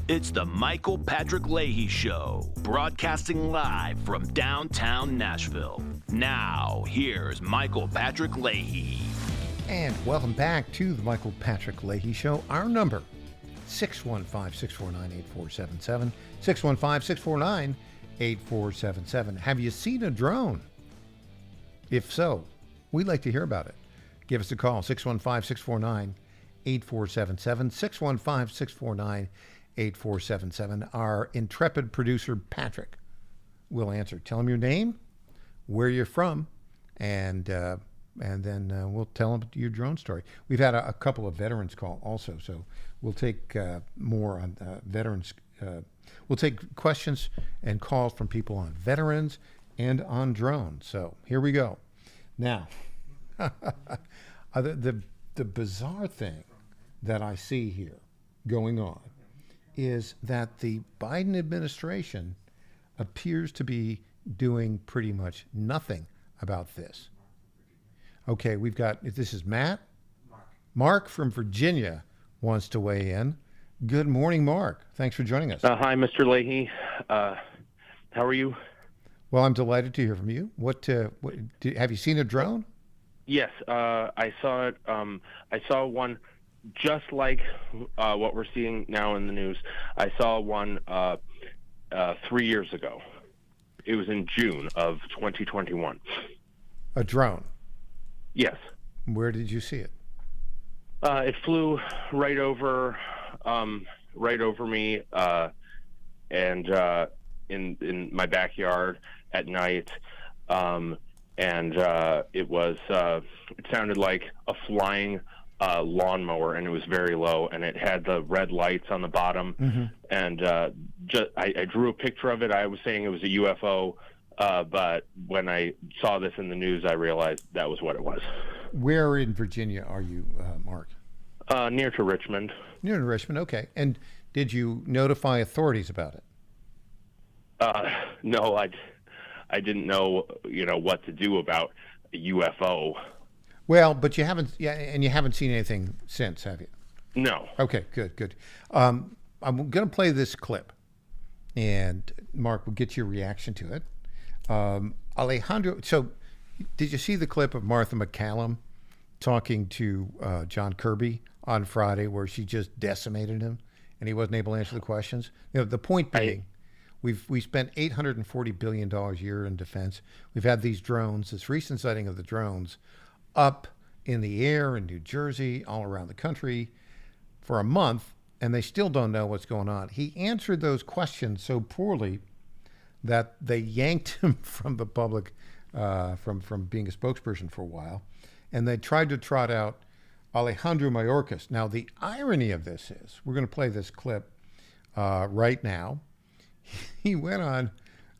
It's the Michael Patrick Leahy Show, broadcasting live from downtown Nashville. Now, here's Michael Patrick Leahy. And welcome back to the Michael Patrick Leahy Show. Our number, 615-649-8477, 615-649-8477. Have you seen a drone? If so, we'd like to hear about it. Give us a call, 615-649-8477, 615-649-8477. Our intrepid producer, Patrick, will answer. Tell him your name, where you're from, and then we'll tell him your drone story. We've had a couple of veterans call also, so we'll take more on veterans. We'll take questions and calls from people on veterans and on drones. So here we go. Now, the bizarre thing that I see here going on is that the Biden administration appears to be doing pretty much nothing about this. Okay, we've got, this is Matt. Mark from Virginia wants to weigh in. Good morning, Mark. Thanks for joining us. Hi, Mr. Leahy. How are you? Well, I'm delighted to hear from you. Have you seen a drone? Yes, I saw it. I saw one just like what we're seeing now in the news. I saw one 3 years ago. It was in June of 2021. A drone? Yes. Where did you see it? It flew right over me, and in my backyard at night. It sounded like a flying lawnmower, and it was very low, and it had the red lights on the bottom. Mm-hmm. And I drew a picture of it. I was saying it was a UFO, but when I saw this in the news, I realized that was what it was. Where in Virginia are you, Mark? Near to Richmond. Near to Richmond, okay. And did you notify authorities about it? No, I didn't know, what to do about a UFO. Well, but you haven't seen anything since, have you? No. Okay, good. I'm going to play this clip, and Mark will get your reaction to it. Alejandro, so did you see the clip of Martha McCallum talking to John Kirby on Friday, where she just decimated him, and he wasn't able to answer the questions? The point being, we spent $840 billion a year in defense. We've had these drones, this recent sighting of the drones, up in the air in New Jersey, all around the country, for a month, and they still don't know what's going on. He answered those questions so poorly that they yanked him from the public, from being a spokesperson for a while, and they tried to trot out Alejandro Mayorkas. Now, the irony of this is, we're going to play this clip right now. He went on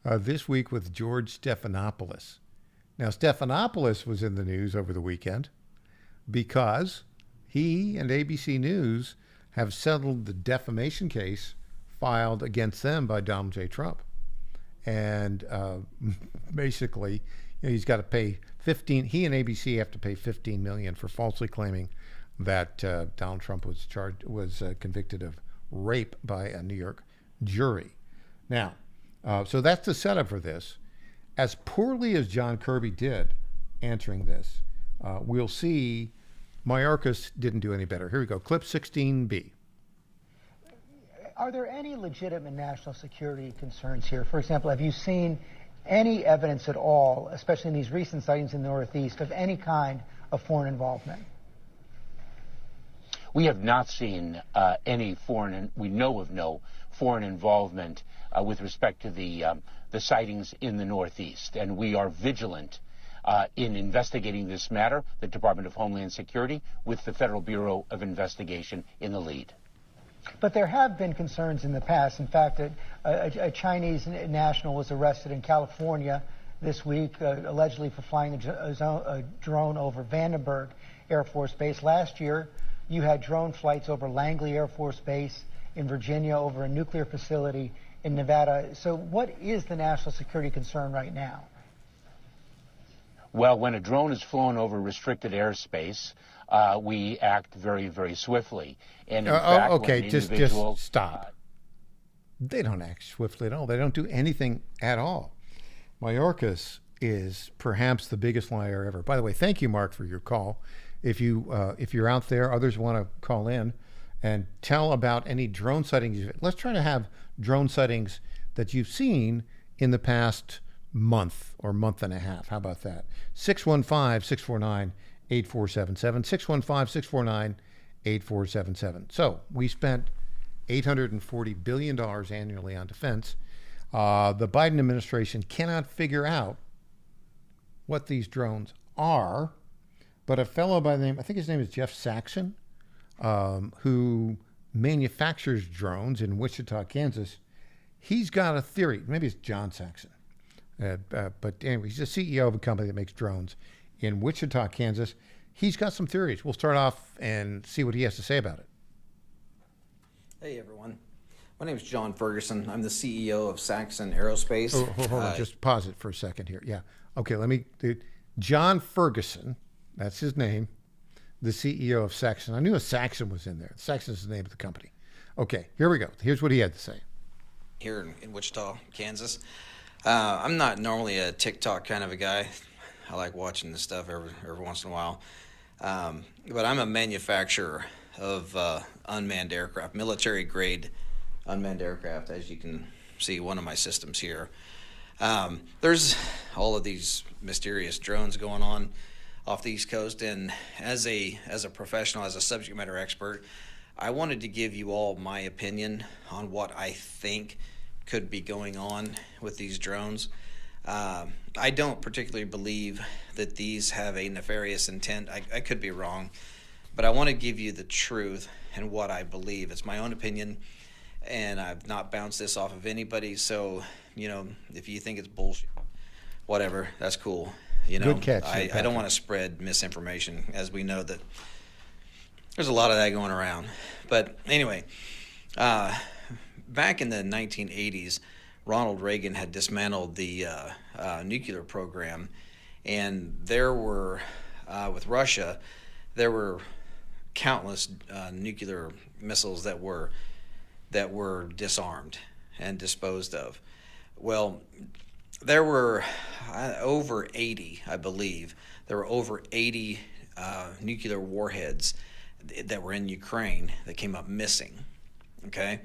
this week with George Stephanopoulos. Now, Stephanopoulos was in the news over the weekend because he and ABC News have settled the defamation case filed against them by Donald J. Trump. And basically, he's got to pay he and ABC have to pay $15 million for falsely claiming that Donald Trump was convicted of rape by a New York jury. Now, so that's the setup for this. As poorly as John Kirby did answering this, we'll see Mayorkas didn't do any better. Here we go, clip 16B. Are there any legitimate national security concerns here? For example, have you seen any evidence at all, especially in these recent sightings in the Northeast, of any kind of foreign involvement? We have not seen any foreign, we know of no foreign involvement with respect to the sightings in the Northeast, and we are vigilant in investigating this matter, the Department of Homeland Security, with the Federal Bureau of Investigation in the lead. But there have been concerns in the past. In fact, a Chinese national was arrested in California this week, allegedly for flying a drone over Vandenberg Air Force Base. Last year, you had drone flights over Langley Air Force Base in Virginia, over a nuclear facility in Nevada. So what is the national security concern right now? Well, when a drone is flown over restricted airspace, we act very, very swiftly. And in fact, okay, when an individual, just stop. They don't act swiftly at all. They don't do anything at all. Mayorkas is perhaps the biggest liar ever. By the way, thank you, Mark, for your call. If you're out there, others want to call in and tell about any drone sightings. Let's try to have drone sightings that you've seen in the past month or month and a half. How about that? 615-649-8477. 615-649-8477. So we spent $840 billion annually on defense. The Biden administration cannot figure out what these drones are, but a fellow by the name, I think his name is Jeff Saxon, who manufactures drones in Wichita, Kansas, he's got a theory. Maybe it's John Saxon. But anyway, he's the CEO of a company that makes drones in Wichita, Kansas. He's got some theories. We'll start off and see what he has to say about it. Hey, everyone. My name is John Ferguson. I'm the CEO of Saxon Aerospace. Oh, hold on. Just pause it for a second here. Yeah. Okay, John Ferguson, that's his name, the CEO of Saxon. I knew a Saxon was in there. Saxon is the name of the company. Okay, here we go. Here's what he had to say. Here in Wichita, Kansas. I'm not normally a TikTok kind of a guy. I like watching this stuff every once in a while. But I'm a manufacturer of unmanned aircraft, military-grade unmanned aircraft, as you can see one of my systems here. There's all of these mysterious drones going on off the East Coast, and as a professional, as a subject matter expert, I wanted to give you all my opinion on what I think could be going on with these drones. I don't particularly believe that these have a nefarious intent. I could be wrong, but I want to give you the truth and what I believe. It's my own opinion, and I've not bounced this off of anybody. So, if you think it's bullshit, whatever, that's cool. Good catch. I don't want to spread misinformation, as we know that there's a lot of that going around. But anyway, back in the 1980s, Ronald Reagan had dismantled the nuclear program, and there were, with Russia, there were countless nuclear missiles that were disarmed and disposed of. Well, there were over 80, I believe. There were over 80 nuclear warheads that were in Ukraine that came up missing. Okay?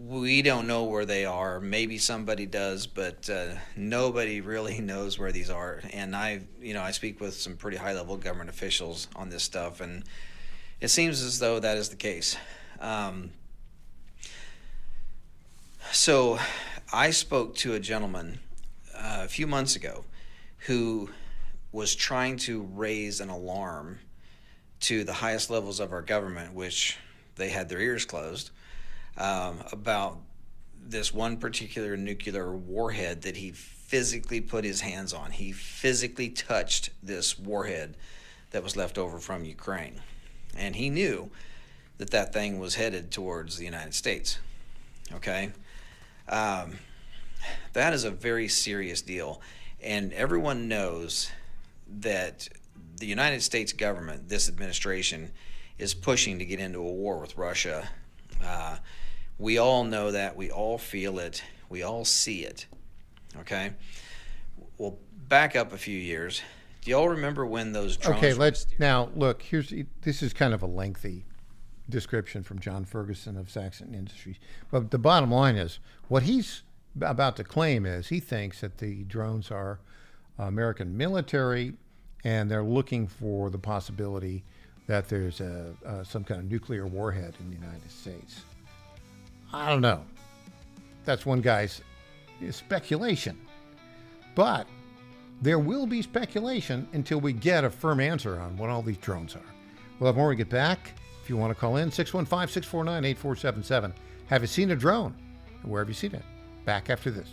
We don't know where they are. Maybe somebody does, but nobody really knows where these are. And I speak with some pretty high-level government officials on this stuff, and it seems as though that is the case. So I spoke to a gentleman a few months ago who was trying to raise an alarm to the highest levels of our government, which they had their ears closed, about this one particular nuclear warhead that he physically put his hands on. He physically touched this warhead that was left over from Ukraine. And he knew that that thing was headed towards the United States. Okay? That is a very serious deal. And everyone knows that the United States government, this administration, is pushing to get into a war with Russia. We all know that. We all feel it. We all see it. Okay? Well, back up a few years. Do y'all remember when those drones... Okay, now, look, this is kind of a lengthy description from John Ferguson of Saxon Industries. But the bottom line is, what he's about to claim is he thinks that the drones are American military, and they're looking for the possibility that there's some kind of nuclear warhead in the United States. I don't know. That's one guy's speculation. But there will be speculation until we get a firm answer on what all these drones are. We'll have more when we get back. If you want to call in, 615-649-8477. Have you seen a drone? Where have you seen it? Back after this.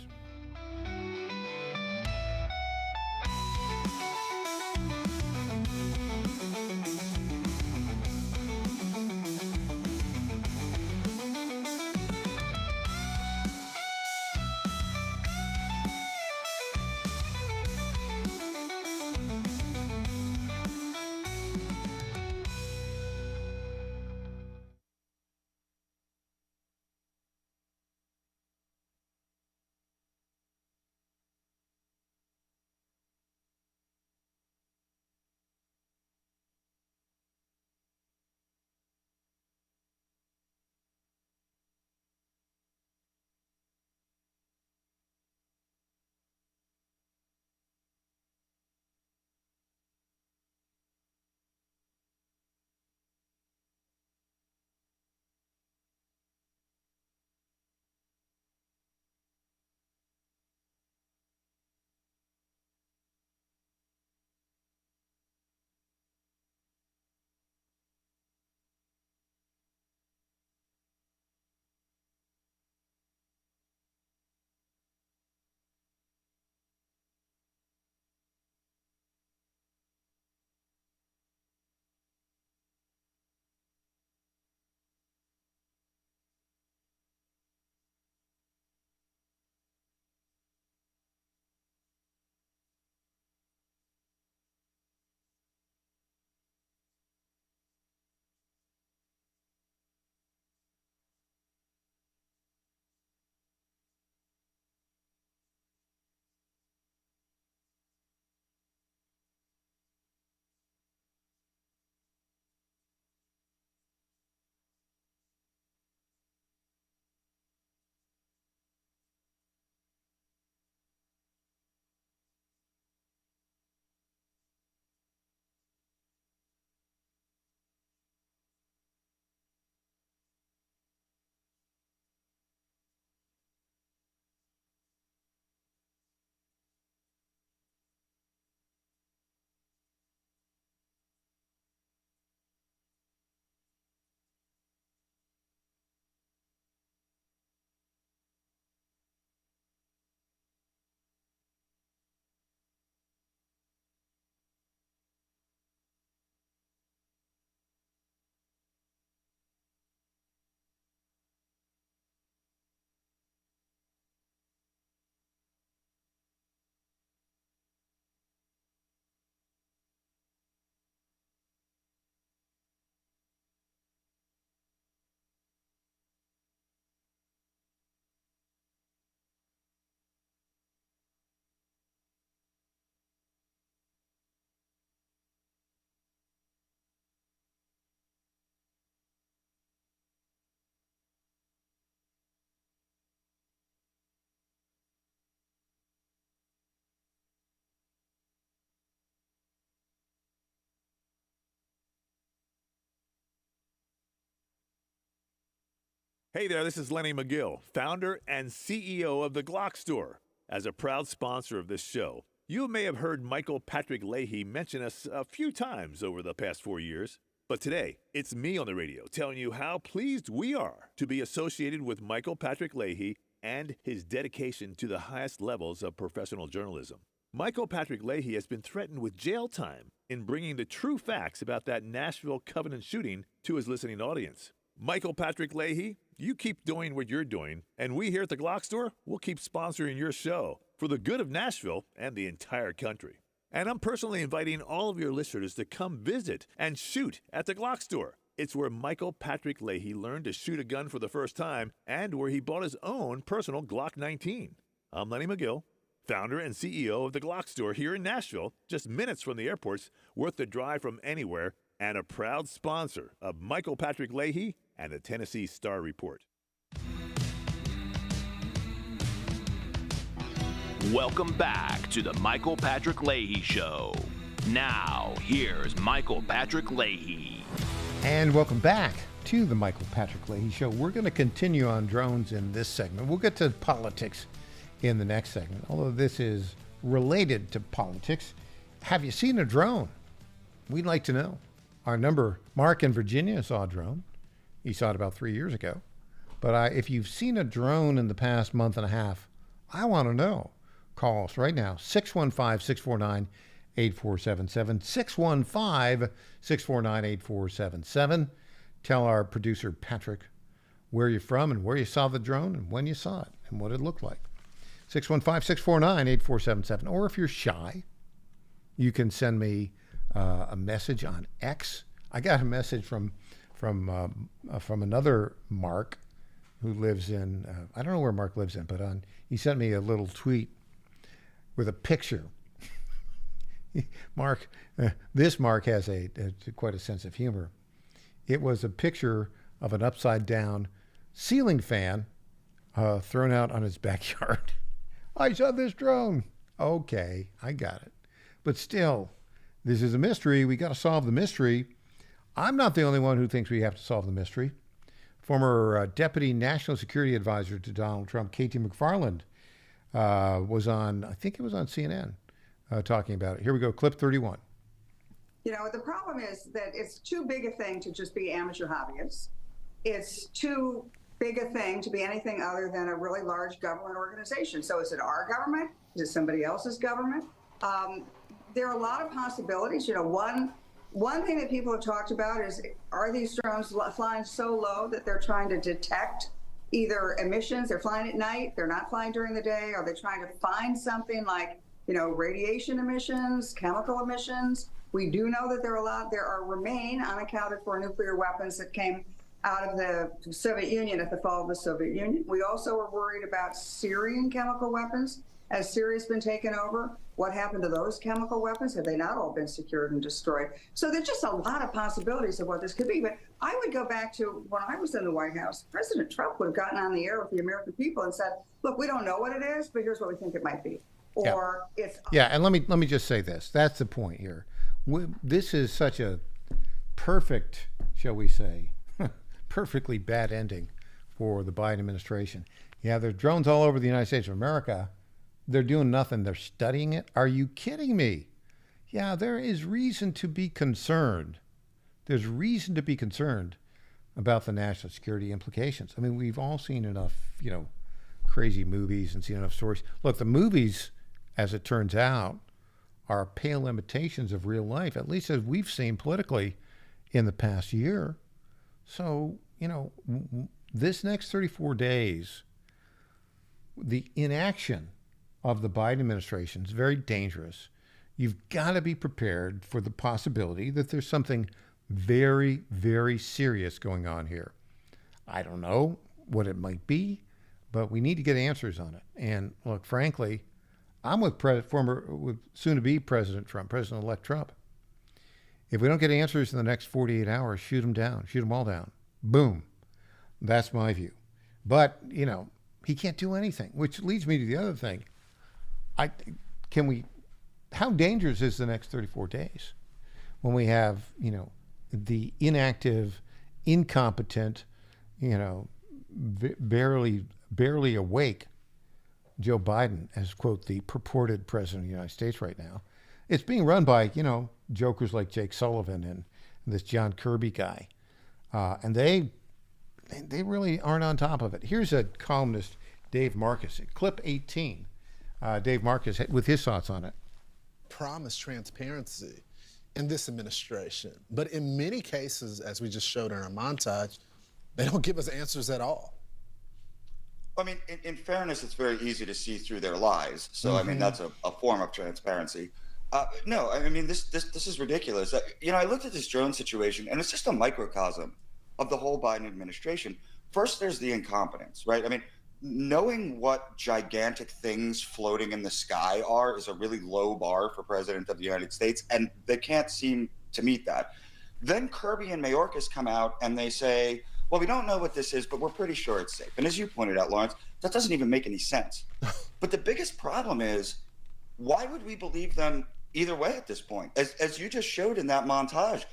Hey there, this is Lenny McGill, founder and CEO of The Glock Store. As a proud sponsor of this show, you may have heard Michael Patrick Leahy mention us a few times over the past 4 years. But today, it's me on the radio telling you how pleased we are to be associated with Michael Patrick Leahy and his dedication to the highest levels of professional journalism. Michael Patrick Leahy has been threatened with jail time in bringing the true facts about that Nashville Covenant shooting to his listening audience. Michael Patrick Leahy, you keep doing what you're doing, and we here at the Glock Store will keep sponsoring your show for the good of Nashville and the entire country. And I'm personally inviting all of your listeners to come visit and shoot at the Glock Store. It's where Michael Patrick Leahy learned to shoot a gun for the first time and where he bought his own personal Glock 19. I'm Lenny McGill, founder and CEO of the Glock Store here in Nashville, just minutes from the airports, worth the drive from anywhere, and a proud sponsor of Michael Patrick Leahy and the Tennessee Star Report. Welcome back to the Michael Patrick Leahy Show. Now, here's Michael Patrick Leahy. And welcome back to the Michael Patrick Leahy Show. We're going to continue on drones in this segment. We'll get to politics in the next segment, although this is related to politics. Have you seen a drone? We'd like to know. Our number, Mark in Virginia saw a drone. He saw it about 3 years ago. But if you've seen a drone in the past month and a half, I want to know. Call us right now, 615-649-8477, 615-649-8477. Tell our producer, Patrick, where you're from and where you saw the drone and when you saw it and what it looked like. 615-649-8477. Or if you're shy, you can send me a message on X. I got a message from another Mark who lives in, I don't know where Mark lives in, but he sent me a little tweet with a picture. Mark, this Mark has quite a sense of humor. It was a picture of an upside down ceiling fan thrown out on his backyard. I saw this drone. Okay, I got it. But still, this is a mystery. We got to solve the mystery. I'm not the only one who thinks we have to solve the mystery. Former Deputy National Security Advisor to Donald Trump, Katie McFarland, was on, I think it was on CNN, talking about it. Here we go, clip 31. You know, the problem is that it's too big a thing to just be amateur hobbyists. It's too big a thing to be anything other than a really large government organization. So is it our government? Is it somebody else's government? There are a lot of possibilities. You know, one thing that people have talked about is, are these drones flying so low that they're trying to detect either emissions? They're flying at night, they're not flying during the day. Are they trying to find something like, you know, radiation emissions, chemical emissions? We do know that there remain unaccounted for nuclear weapons that came out of the Soviet Union at the fall of the Soviet Union. We also are worried about Syrian chemical weapons. Has Syria's been taken over? What happened to those chemical weapons? Have they not all been secured and destroyed? So there's just a lot of possibilities of what this could be. But I would go back to when I was in the White House. President Trump would have gotten on the air with the American people and said, look, we don't know what it is, but here's what we think it might be. Or it's... Yeah, and let me just say this. That's the point here. This is such a perfect, shall we say, perfectly bad ending for the Biden administration. Yeah, there's drones all over the United States of America. They're doing nothing. They're studying it. Are you kidding me? Yeah, there is reason to be concerned. There's reason to be concerned about the national security implications. I mean, we've all seen enough, you know, crazy movies and seen enough stories. Look, the movies, as it turns out, are pale imitations of real life, at least as we've seen politically in the past year. So, you know, this next 34 days, the inaction of the Biden administration is very dangerous. You've got to be prepared for the possibility that there's something very, very serious going on here. I don't know what it might be, but we need to get answers on it. And look, frankly, I'm with soon-to-be President Trump, President-elect Trump. If we don't get answers in the next 48 hours, shoot them down. Shoot them all down. Boom. That's my view. But, you know, he can't do anything, which leads me to the other thing. How dangerous is the next 34 days when we have, you know, the inactive, incompetent, you know, barely awake Joe Biden as, quote, the purported president of the United States right now. It's being run by, jokers like Jake Sullivan and this John Kirby guy. And they really aren't on top of it. Here's a columnist, Dave Marcus, clip 18. Dave Marcus with his thoughts on it. Promise transparency in this administration. But in many cases, as we just showed in our montage, they don't give us answers at all. I mean, in fairness, it's very easy to see through their lies. So, I mean, that's a form of transparency. No, I mean, this is ridiculous. I looked at this drone situation, and it's just a microcosm of the whole Biden administration. First, there's the incompetence, right? I mean, knowing what gigantic things floating in the sky are is a really low bar for President of the United States, and they can't seem to meet that. Then Kirby and Mayorkas come out and they say, well, we don't know what this is, but we're pretty sure it's safe. And as you pointed out, Lawrence, that doesn't even make any sense. But the biggest problem is, why would we believe them either way at this point? As you just showed in that montage,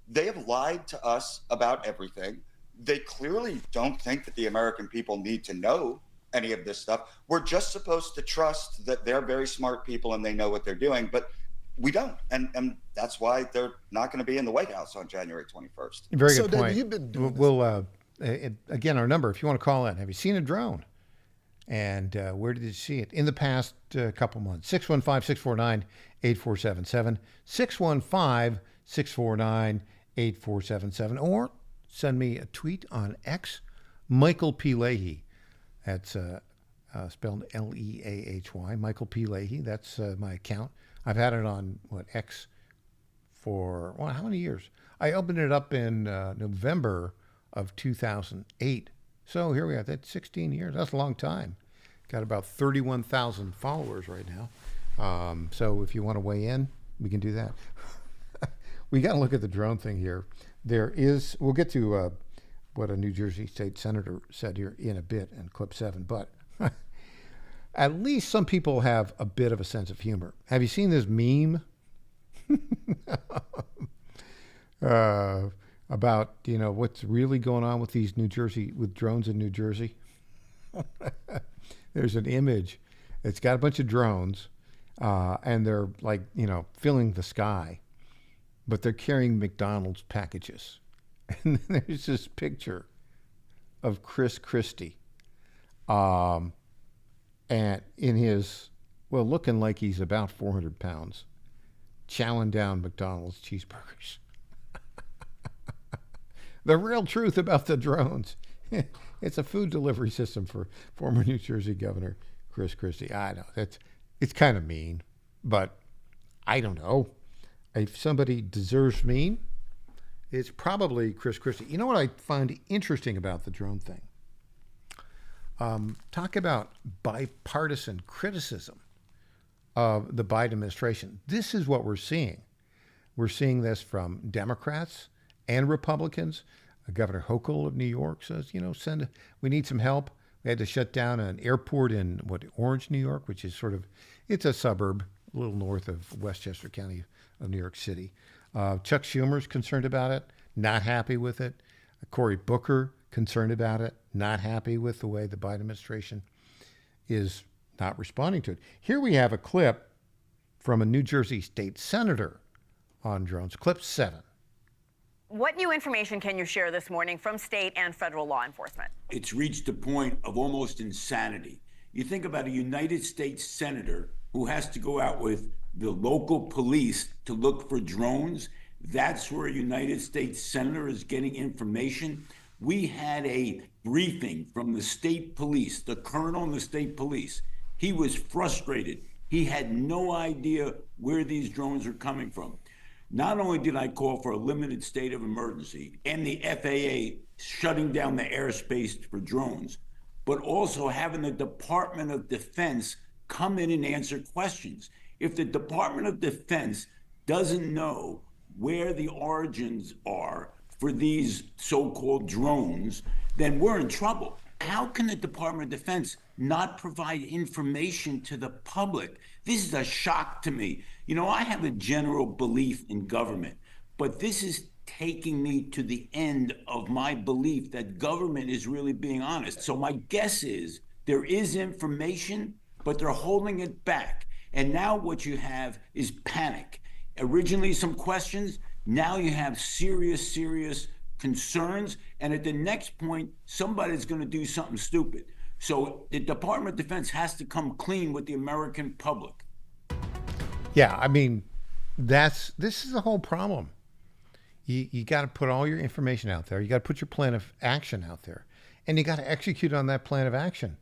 they have lied to us about everything. They clearly don't think that the American people need to know any of this stuff. We're just supposed to trust that they're very smart people and they know what they're doing, but we don't. And that's why they're not going to be in the White House on January 21st. Very good David, point. you've been doing we'll again, our number, if you want to call in, have you seen a drone? And where did you see it? In the past couple months. 615-649-8477. 615-649-8477. Or send me a tweet on X, Michael P. Leahy. That's spelled Leahy, Michael P. Leahy. That's my account. I've had it on, X for, how many years? I opened it up in November of 2008. So here we are. That's 16 years. That's a long time. Got about 31,000 followers right now. So if you want to weigh in, we can do that. We got to look at the drone thing here. We'll get to what a New Jersey state senator said here in a bit in clip 7, but at least some people have a bit of a sense of humor. Have you seen this meme about, what's really going on with these with drones in New Jersey? There's an image. It's got a bunch of drones, and they're filling the sky, but they're carrying McDonald's packages. And then there's this picture of Chris Christie, and in his, looking like he's about 400 pounds, chowing down McDonald's cheeseburgers. The real truth about the drones. It's a food delivery system for former New Jersey Governor Chris Christie. I know it's kind of mean, but I don't know. If somebody deserves mean, it's probably Chris Christie. You know what I find interesting about the drone thing? Talk about bipartisan criticism of the Biden administration. This is what we're seeing. We're seeing this from Democrats and Republicans. Governor Hochul of New York says, we need some help. We had to shut down an airport in Orange, New York, which is it's a suburb a little north of Westchester County of New York City. Chuck Schumer's concerned about it, not happy with it. Cory Booker concerned about it, not happy with the way the Biden administration is not responding to it. Here we have a clip from a New Jersey state senator on drones. Clip 7. What new information can you share this morning from state and federal law enforcement? It's reached a point of almost insanity. You think about a United States senator who has to go out with the local police to look for drones. That's where a United States senator is getting information. We had a briefing from the state police, the colonel in the state police. He was frustrated. He had no idea where these drones are coming from. Not only did I call for a limited state of emergency and the FAA shutting down the airspace for drones, but also having the Department of Defense come in and answer questions. If the Department of Defense doesn't know where the origins are for these so-called drones, then we're in trouble. How can the Department of Defense not provide information to the public? This is a shock to me. I have a general belief in government, but this is taking me to the end of my belief that government is really being honest. So my guess is there is information, but they're holding it back. And now what you have is panic. Originally some questions, now you have serious concerns. And at the next point, somebody's going to do something stupid. So the Department of Defense has to come clean with the American public. Yeah, I mean, this is the whole problem. You got to put all your information out there. You got to put your plan of action out there, and you got to execute on that plan of action.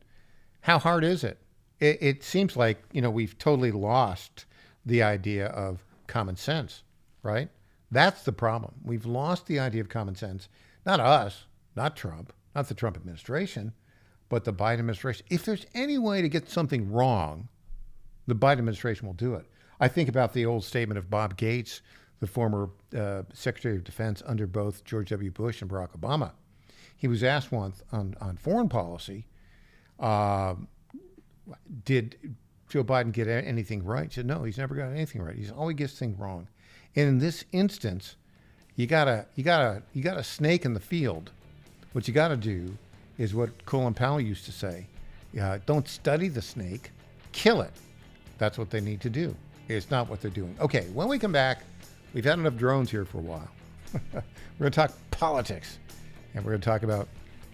How hard is it? It seems like, we've totally lost the idea of common sense, right? That's the problem. We've lost the idea of common sense. Not us, not Trump, not the Trump administration, but the Biden administration. If there's any way to get something wrong, the Biden administration will do it. I think about the old statement of Bob Gates, the former Secretary of Defense under both George W. Bush and Barack Obama. He was asked once on foreign policy, did Joe Biden get anything right? He said, no, he's never got anything right. He's always gets things wrong. And in this instance, you got a snake in the field. What you got to do is what Colin Powell used to say. Don't study the snake, kill it. That's what they need to do. It's not what they're doing. Okay, when we come back, we've had enough drones here for a while. We're going to talk politics, and we're going to talk about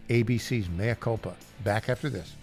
ABC's Mea Culpa. Back after this.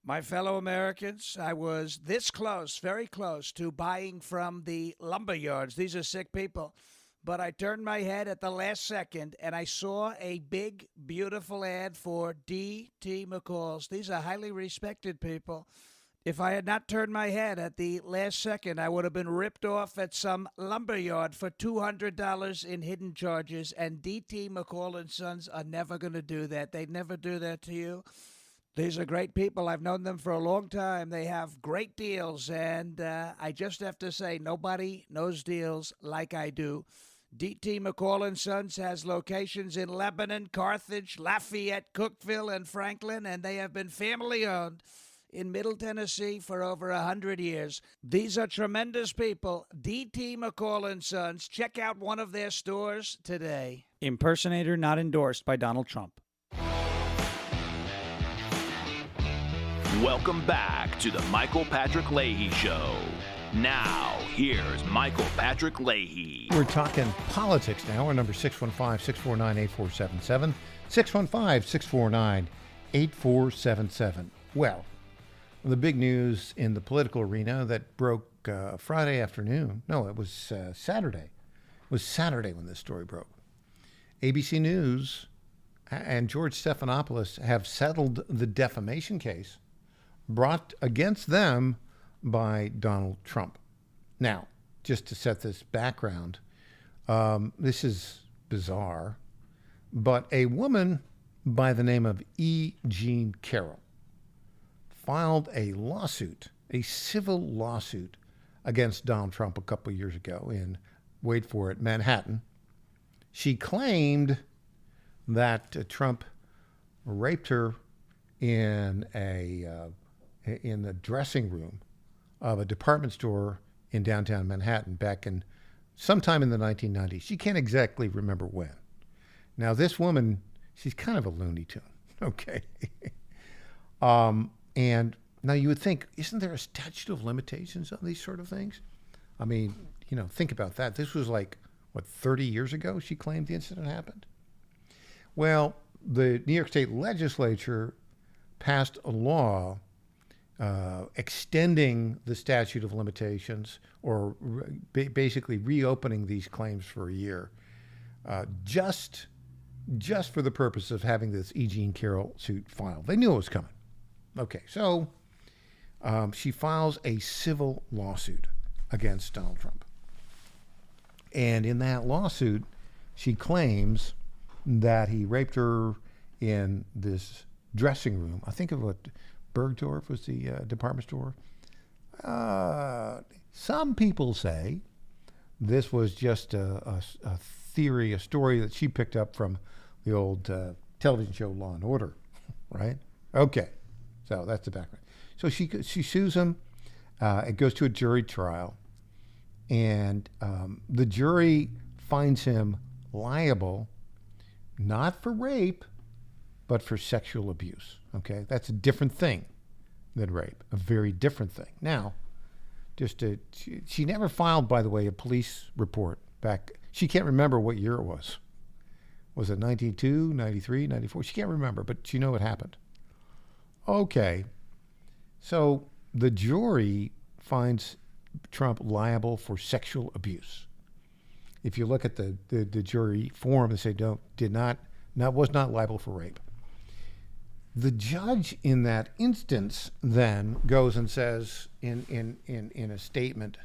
My fellow Americans, I was this close, very close, to buying from the lumber yards. These are sick people. But I turned my head at the last second, and I saw a big, beautiful ad for D.T. McCall's. These are highly respected people. If I had not turned my head at the last second, I would have been ripped off at some lumber yard for $200 in hidden charges, and D.T. McCall & Sons are never going to do that. They'd never do that to you. These are great people. I've known them for a long time. They have great deals, and I just have to say, nobody knows deals like I do. D.T. McCall & Sons has locations in Lebanon, Carthage, Lafayette, Cookeville, and Franklin, and they have been family-owned in Middle Tennessee for over 100 years. These are tremendous people. D.T. McCall & Sons. Check out one of their stores today. Impersonator not endorsed by Donald Trump. Welcome back to the Michael Patrick Leahy Show. Now, here's Michael Patrick Leahy. We're talking politics now. Our number 615-649-8477. 615-649-8477. Well, the big news in the political arena that broke Friday afternoon. No, it was Saturday. It was Saturday when this story broke. ABC News and George Stephanopoulos have settled the defamation case brought against them by Donald Trump. Now, just to set this background, this is bizarre, but a woman by the name of E. Jean Carroll filed a lawsuit, a civil lawsuit against Donald Trump a couple years ago in, wait for it, Manhattan. She claimed that Trump raped her in the dressing room of a department store in downtown Manhattan back in sometime in the 1990s. She can't exactly remember when. Now, this woman, she's kind of a Looney Tune, okay? And now you would think, isn't there a statute of limitations on these sort of things? I mean, think about that. This was like, 30 years ago she claimed the incident happened? Well, the New York State Legislature passed a law extending the statute of limitations, or basically reopening these claims for a year, just for the purpose of having this E. Jean Carroll suit filed. They knew it was coming. Okay, so she files a civil lawsuit against Donald Trump. And in that lawsuit, she claims that he raped her in this dressing room. I think of what Bergdorf was the department store. Some people say this was just a theory, a story that she picked up from the old television show Law and Order, right? Okay, so that's the background. So she sues him. It goes to a jury trial, and the jury finds him liable, not for rape, but for sexual abuse. Okay, that's a different thing than rape, a very different thing. Now, she never filed, by the way, a police report back. She can't remember what year it was. Was it 92, 93, 94? She can't remember, but she knew it happened. Okay, so the jury finds Trump liable for sexual abuse. If you look at the jury form, they say was not liable for rape. The judge in that instance then goes and says in a statement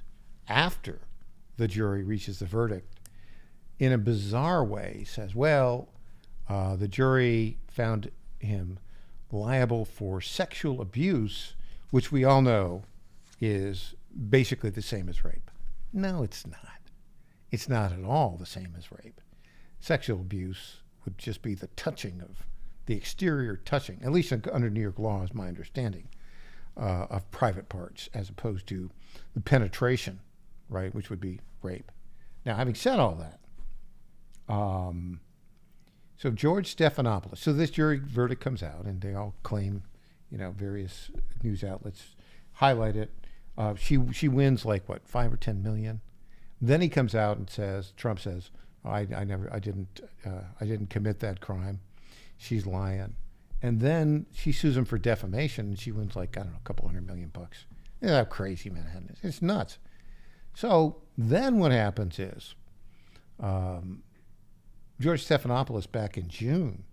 after the jury reaches the verdict, in a bizarre way, says, well, the jury found him liable for sexual abuse, which we all know is basically the same as rape. No, it's not. It's not at all the same as rape. Sexual abuse would just be the touching of the exterior touching, at least under New York law is my understanding, of private parts, as opposed to the penetration, right, which would be rape. Now, having said all that, so George Stephanopoulos, so this jury verdict comes out, and they all claim, various news outlets highlight it. She wins like what, 5 or 10 million. Then he comes out and says, Trump says, I didn't commit that crime. She's lying. And then she sues him for defamation, and she wins like, I don't know, a couple $100 million. You know how crazy Manhattan is. It's nuts. So then what happens is George Stephanopoulos back in June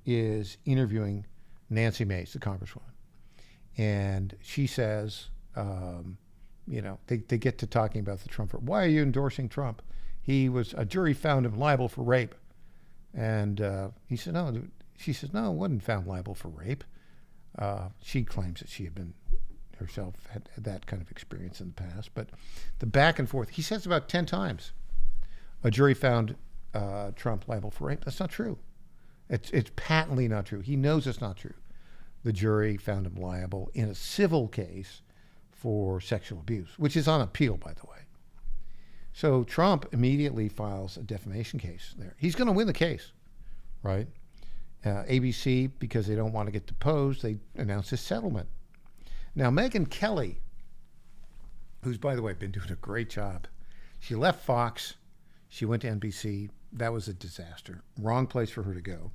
is interviewing Nancy Mace, the congresswoman. And she says, they get to talking about the Trump. Why are you endorsing Trump? A jury found him liable for rape. And he said, no. She says, no, I wasn't found liable for rape. She claims that she had been herself had that kind of experience in the past. But the back and forth, he says about 10 times, a jury found Trump liable for rape. That's not true. It's patently not true. He knows it's not true. The jury found him liable in a civil case for sexual abuse, which is on appeal, by the way. So Trump immediately files a defamation case there. He's going to win the case, right? ABC, because they don't want to get deposed, they announced a settlement. Now, Megyn Kelly, who's, by the way, been doing a great job, she left Fox. She went to NBC. That was a disaster. Wrong place for her to go.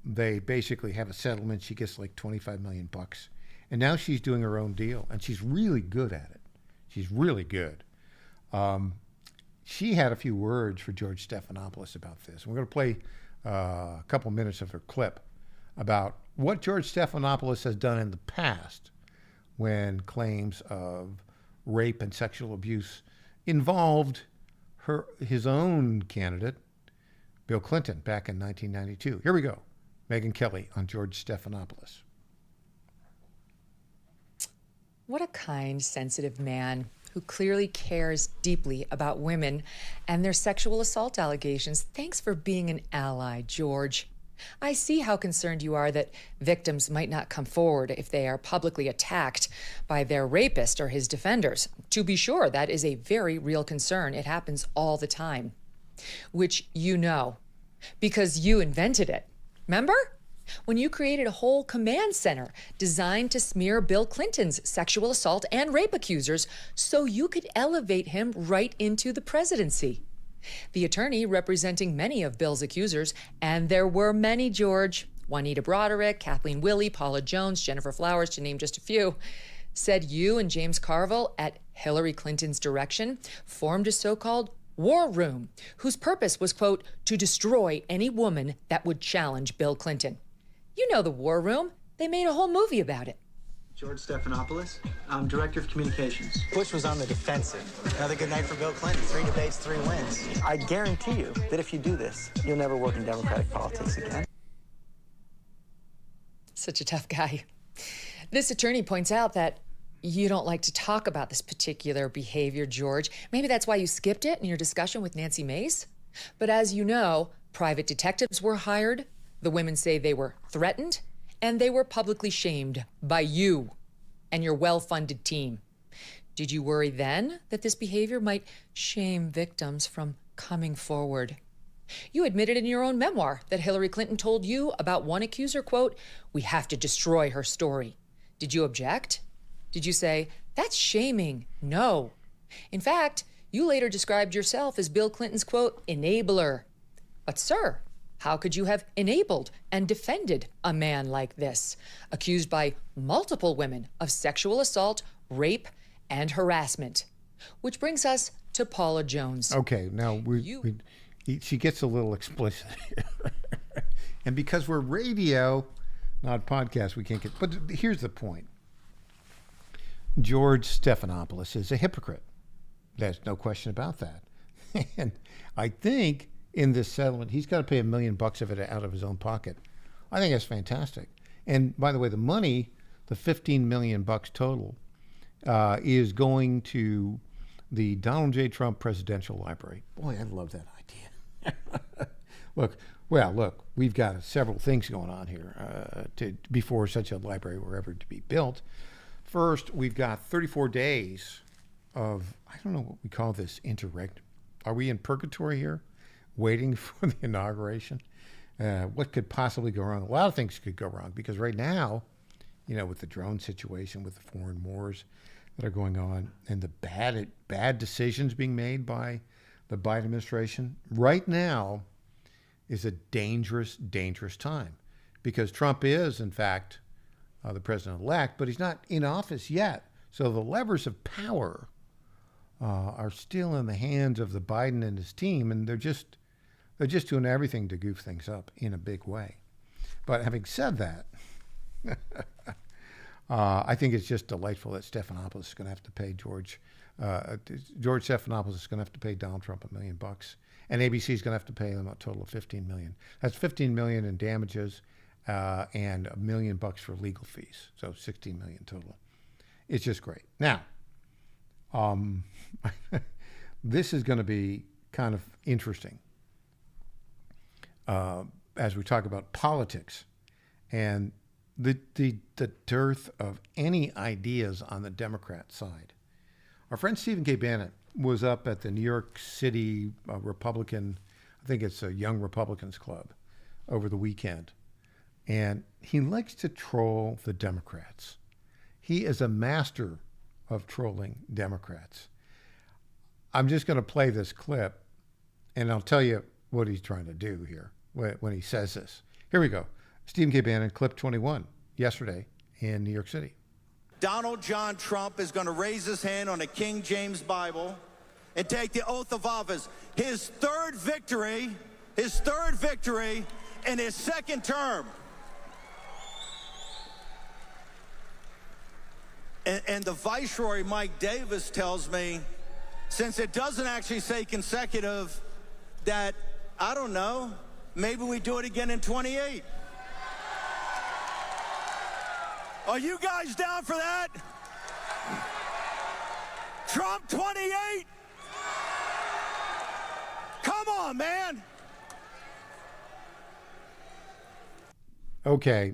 They basically have a settlement. She gets like $25 million. And now she's doing her own deal. And she's really good at it. She's really good. She had a few words for George Stephanopoulos about this. We're going to play a couple minutes of her clip about what George Stephanopoulos has done in the past when claims of rape and sexual abuse involved his own candidate, Bill Clinton, back in 1992. Here we go. Megyn Kelly on George Stephanopoulos. What a kind, sensitive man who clearly cares deeply about women and their sexual assault allegations. Thanks for being an ally, George. I see how concerned you are that victims might not come forward if they are publicly attacked by their rapist or his defenders. To be sure, that is a very real concern. It happens all the time, which you know, because you invented it. Remember? When you created a whole command center designed to smear Bill Clinton's sexual assault and rape accusers so you could elevate him right into the presidency. The attorney representing many of Bill's accusers, and there were many, George, Juanita Broderick, Kathleen Willey, Paula Jones, Jennifer Flowers, to name just a few, said you and James Carville, at Hillary Clinton's direction, formed a so-called war room, whose purpose was, quote, to destroy any woman that would challenge Bill Clinton. You know the war room. They made a whole movie about it. George Stephanopoulos. I'm Director of Communications. Bush was on the defensive. Another good night for Bill Clinton. 3 debates, 3 wins. I guarantee you that if you do this, you'll never work in Democratic politics again. Such a tough guy. This attorney points out that you don't like to talk about this particular behavior, George. Maybe that's why you skipped it in your discussion with Nancy Mace. But as you know, private detectives were hired. The women say they were threatened, and they were publicly shamed by you and your well-funded team. Did you worry then that this behavior might shame victims from coming forward? You admitted in your own memoir that Hillary Clinton told you about one accuser, quote, we have to destroy her story. Did you object? Did you say, that's shaming? No. In fact, you later described yourself as Bill Clinton's, quote, enabler. But sir, how could you have enabled and defended a man like this, accused by multiple women of sexual assault, rape, and harassment? Which brings us to Paula Jones. Okay, now she gets a little explicit here. And because we're radio, not podcast, we can't get... But here's the point. George Stephanopoulos is a hypocrite. There's no question about that. And I think in this settlement, he's got to pay $1 million of it out of his own pocket. I think that's fantastic. And by the way, the money, the $15 million total, is going to the Donald J. Trump Presidential Library. Boy, I love that idea. Look, we've got several things going on here before such a library were ever to be built. First, we've got 34 days of, I don't know what we call this, interregnum. Are we in purgatory here, waiting for the inauguration? What could possibly go wrong? A lot of things could go wrong because right now, with the drone situation, with the foreign wars that are going on, and the bad decisions being made by the Biden administration, right now is a dangerous, dangerous time. because Trump is, in fact, the president-elect, but he's not in office yet. So the levers of power are still in the hands of the Biden and his team, and they're just doing everything to goof things up in a big way. But having said that, I think it's just delightful that Stephanopoulos is going to have to pay George Stephanopoulos is going to have to pay Donald Trump $1 million, and ABC is going to have to pay them a total of $15 million. That's $15 million in damages and $1 million for legal fees, so $16 million total. It's just great. Now, this is going to be kind of interesting as we talk about politics and the dearth of any ideas on the Democrat side. Our friend Stephen K. Bannon was up at the New York City Republican, I think it's a Young Republicans Club, over the weekend. And he likes to troll the Democrats. He is a master of trolling Democrats. I'm just going to play this clip, and I'll tell you what he's trying to do here when he says this. Here we go. Stephen K. Bannon, clip 21, yesterday in New York City. Donald John Trump is going to raise his hand on a King James Bible and take the oath of office. His third victory in his second term. And the Viceroy, Mike Davis, tells me, since it doesn't actually say consecutive, that, I don't know, maybe we do it again in 28. Are you guys down for that? Trump 28? Come on, man. Okay.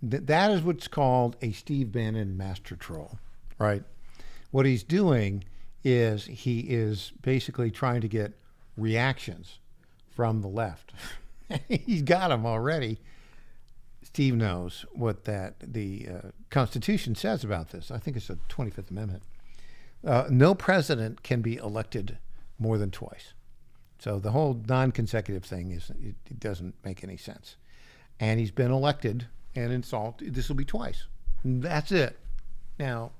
That is what's called a Steve Bannon master troll, right? What he's doing is he is basically trying to get reactions from the left. He's got them already. Steve knows what the Constitution says about this. I think it's the 25th Amendment. No president can be elected more than twice. So the whole non-consecutive thing it doesn't make any sense. And he's been elected and installed. This will be twice. That's it. Now,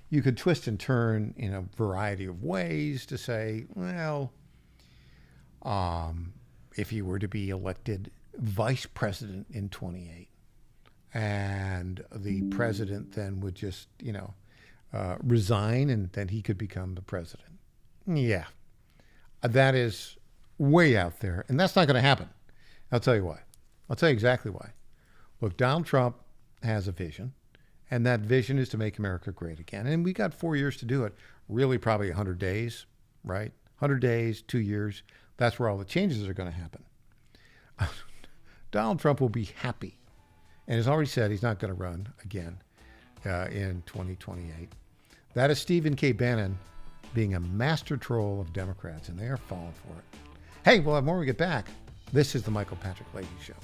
you could twist and turn in a variety of ways to say, well, if he were to be elected vice president in 28, and the president then would just, resign, and then he could become the president. Yeah, that is way out there, and that's not going to happen. I'll tell you why. I'll tell you exactly why. Look, Donald Trump has a vision, and that vision is to make America great again. And we got 4 years to do it. Really, probably 100 days, right? 100 days, 2 years. That's where all the changes are going to happen. Donald Trump will be happy, and has already said he's not going to run again in 2028. That is Stephen K. Bannon being a master troll of Democrats, and they are falling for it. Hey, we'll have more when we get back. This is the Michael Patrick Leahy Show.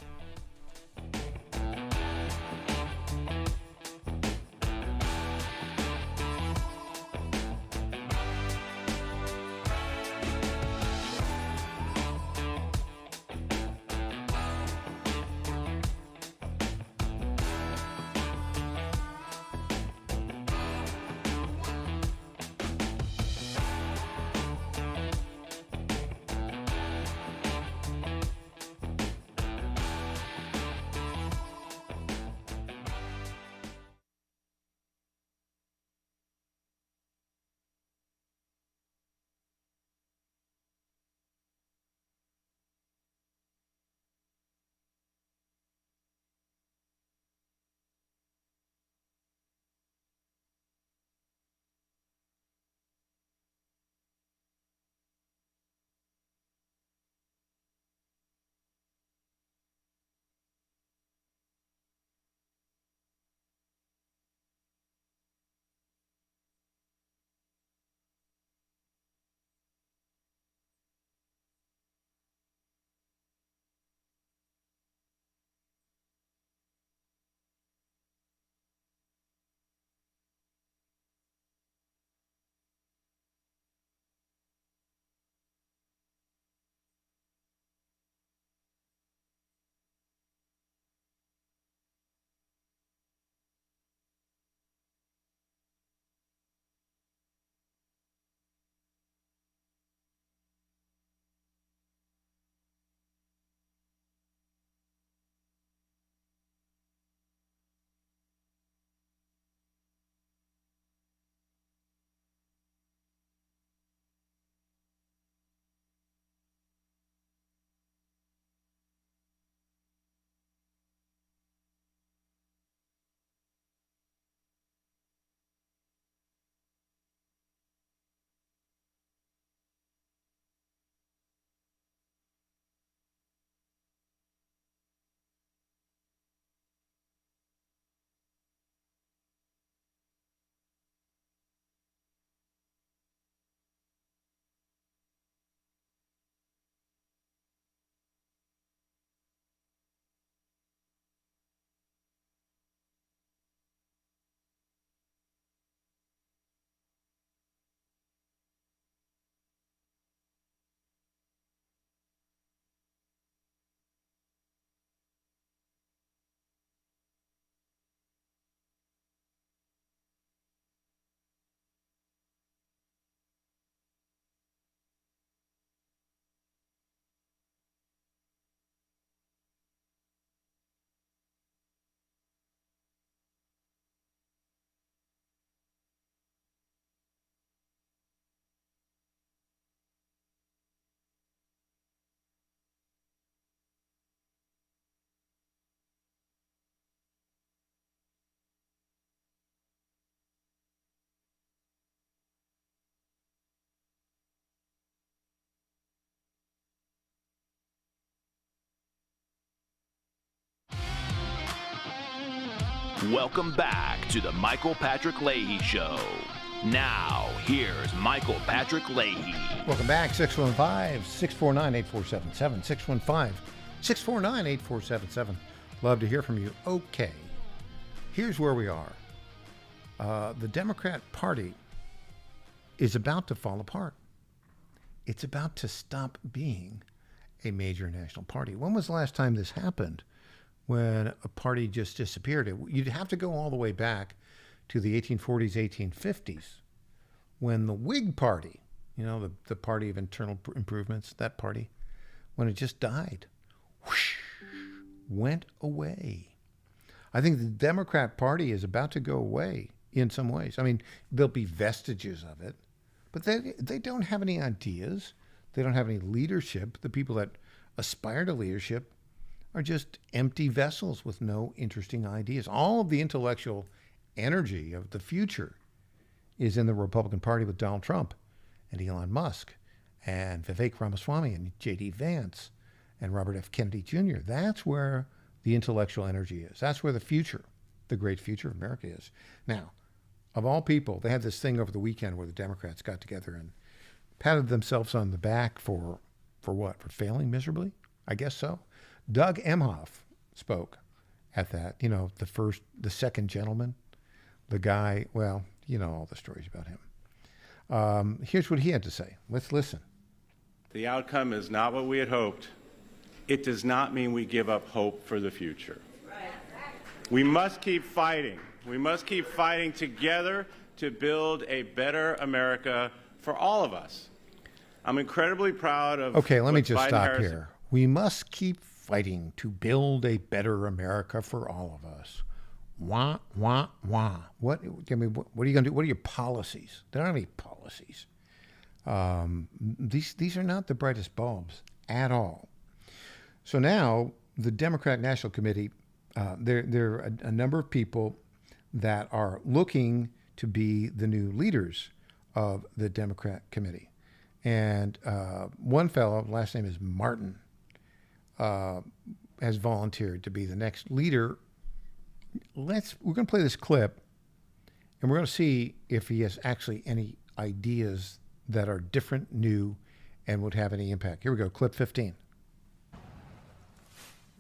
Welcome back to the Michael Patrick Leahy Show. Now, here's Michael Patrick Leahy. Welcome back, 615-649-8477, 615-649-8477. Love to hear from you. Okay, here's where we are. The Democrat Party is about to fall apart. It's about to stop being a major national party. When was the last time this happened? When a party just disappeared? You'd have to go all the way back to the 1840s, 1850s, when the Whig Party, you know, the party of internal improvements, that party, when it just died, whoosh, went away. I think the Democrat Party is about to go away in some ways. I mean, there'll be vestiges of it, but they don't have any ideas. They don't have any leadership. The people that aspire to leadership are just empty vessels with no interesting ideas. All of the intellectual energy of the future is in the Republican Party with Donald Trump and Elon Musk and Vivek Ramaswamy and J.D. Vance and Robert F. Kennedy Jr. That's where the intellectual energy is. That's where the future, the great future of America is. Now, of all people, they had this thing over the weekend where the Democrats got together and patted themselves on the back for what? For failing miserably? I guess so. Doug Emhoff spoke at that. You know, the second gentleman, the guy, well, you know all the stories about him. Here's what he had to say. Let's listen. The outcome is not what we had hoped. It does not mean we give up hope for the future. We must keep fighting. We must keep fighting together to build a better America for all of us. I'm incredibly proud of. Okay, let me just stop Biden-Harris here. We must keep fighting to build a better America for all of us. Wah, wah, wah. What are you going to do? What are your policies? They don't have any policies. These are not the brightest bulbs at all. So now the Democratic National Committee, there are a number of people that are looking to be the new leaders of the Democrat Committee. And one fellow, last name is Martin, has volunteered to be the next leader. We're going to play this clip, and we're going to see if he has actually any ideas that are different, new, and would have any impact. Here we go, clip 15. The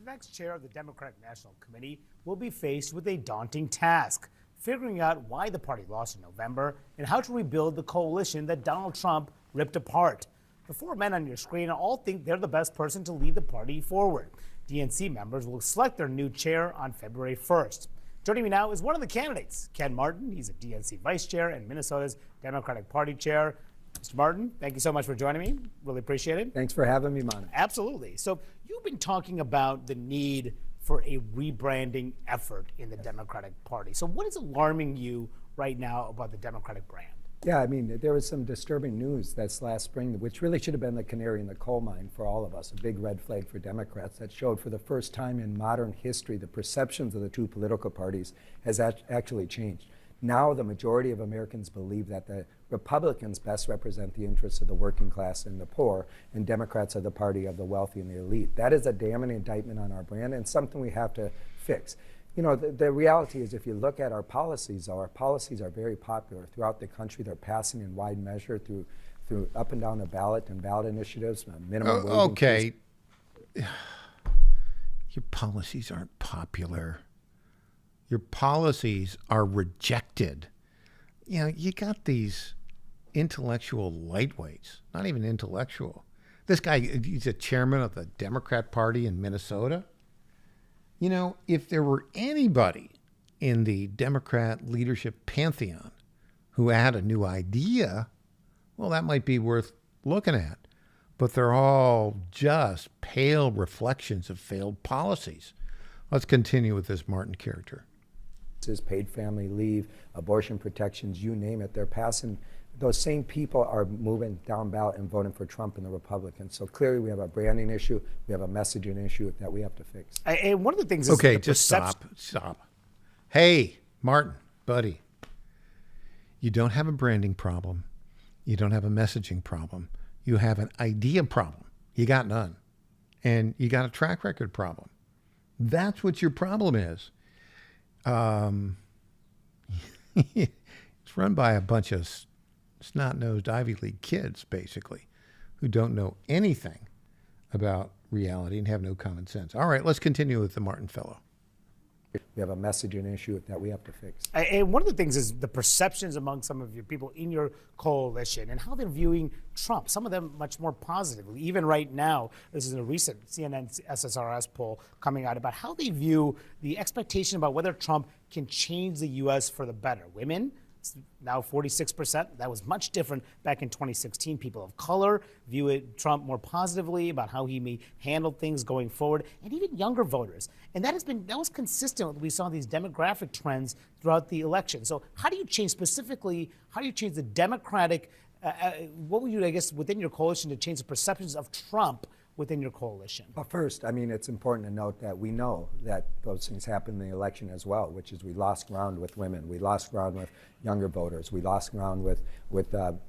next chair of the Democratic National Committee will be faced with a daunting task, figuring out why the party lost in November and how to rebuild the coalition that Donald Trump ripped apart. The four men on your screen all think they're the best person to lead the party forward. DNC members will select their new chair on February 1st. Joining me now is one of the candidates, Ken Martin. He's a DNC vice chair and Minnesota's Democratic Party chair. Mr. Martin, thank you so much for joining me. Really appreciate it. Thanks for having me, Mona. Absolutely. So you've been talking about the need for a rebranding effort in the Democratic Party. So what is alarming you right now about the Democratic brand? Yeah, I mean, there was some disturbing news this last spring, which really should have been the canary in the coal mine for all of us, a big red flag for Democrats that showed for the first time in modern history the perceptions of the two political parties has actually changed. Now the majority of Americans believe that the Republicans best represent the interests of the working class and the poor, and Democrats are the party of the wealthy and the elite. That is a damning indictment on our brand and something we have to fix. You know, the reality is if you look at our policies are very popular throughout the country. They're passing in wide measure through up and down the ballot and ballot initiatives, minimum wage okay. increase. Your policies aren't popular. Your policies are rejected. You know, you got these intellectual lightweights, not even intellectual. This guy, he's a chairman of the Democrat Party in Minnesota. You know, if there were anybody in the Democrat leadership pantheon who had a new idea, well, that might be worth looking at. But they're all just pale reflections of failed policies. Let's continue with this Martin character. Paid family leave, abortion protections, you name it. They're passing. Those same people are moving down ballot and voting for Trump and the Republicans. So clearly we have a branding issue. We have a messaging issue that we have to fix. And one of the things is okay, just stop. Hey, Martin, buddy, you don't have a branding problem. You don't have a messaging problem. You have an idea problem. You got none. And you got a track record problem. That's what your problem is. It's run by a bunch of snot-nosed Ivy League kids, basically, who don't know anything about reality and have no common sense. All right, let's continue with the Martin Fellow. We have a messaging issue that we have to fix. And one of the things is the perceptions among some of your people in your coalition and how they're viewing Trump, some of them much more positively. Even right now, this is a recent CNN SSRS poll coming out about how they view the expectation about whether Trump can change the U.S. for the better. Women, it's now 46%. That was much different back in 2016. People of color view Trump more positively about how he may handle things going forward, and even younger voters. And that was consistent with we saw these demographic trends throughout the election. So how do you change the Democratic, what would you, I guess, within your coalition to change the perceptions of Trump within your coalition? Well, first, I mean, it's important to note that we know that those things happened in the election as well, which is we lost ground with women, we lost ground with younger voters, we lost ground with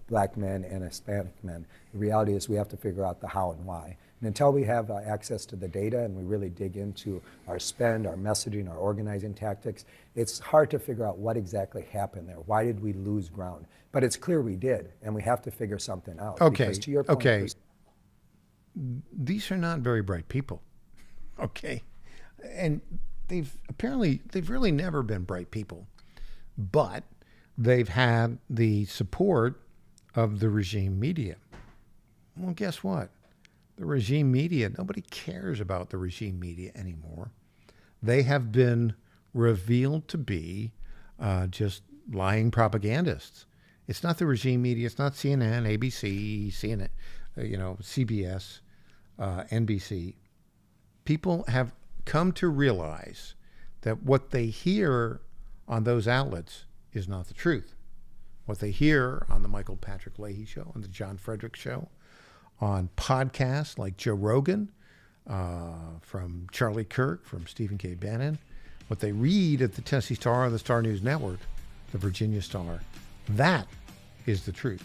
black men and Hispanic men. The reality is we have to figure out the how and why. And until we have access to the data and we really dig into our spend, our messaging, our organizing tactics, it's hard to figure out what exactly happened there. Why did we lose ground? But it's clear we did, and we have to figure something out. Okay, because to your point, these are not very bright people, okay? And they've really never been bright people, but they've had the support of the regime media. Well, guess what? The regime media, nobody cares about the regime media anymore. They have been revealed to be just lying propagandists. It's not the regime media. It's not CNN, ABC, CNN, CBS, NBC. People have come to realize that what they hear on those outlets is not the truth. What they hear on the Michael Patrick Leahy Show, on the John Frederick Show, on podcasts like Joe Rogan, from Charlie Kirk, from Stephen K. Bannon, what they read at the Tennessee Star or the Star News Network, the Virginia Star, that is the truth.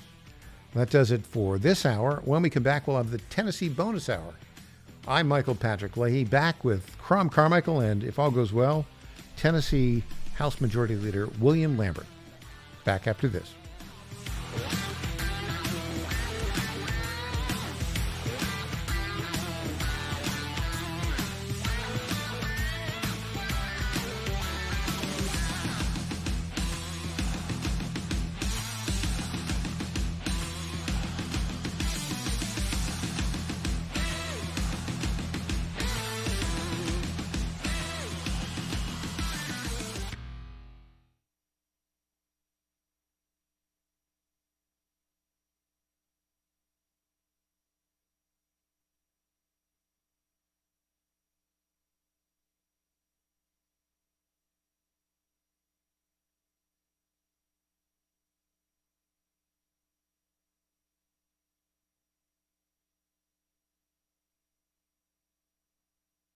That does it for this hour. When we come back, we'll have the Tennessee Bonus Hour. I'm Michael Patrick Leahy, back with Crom Carmichael, and if all goes well, Tennessee House Majority Leader William Lambert. Back after this.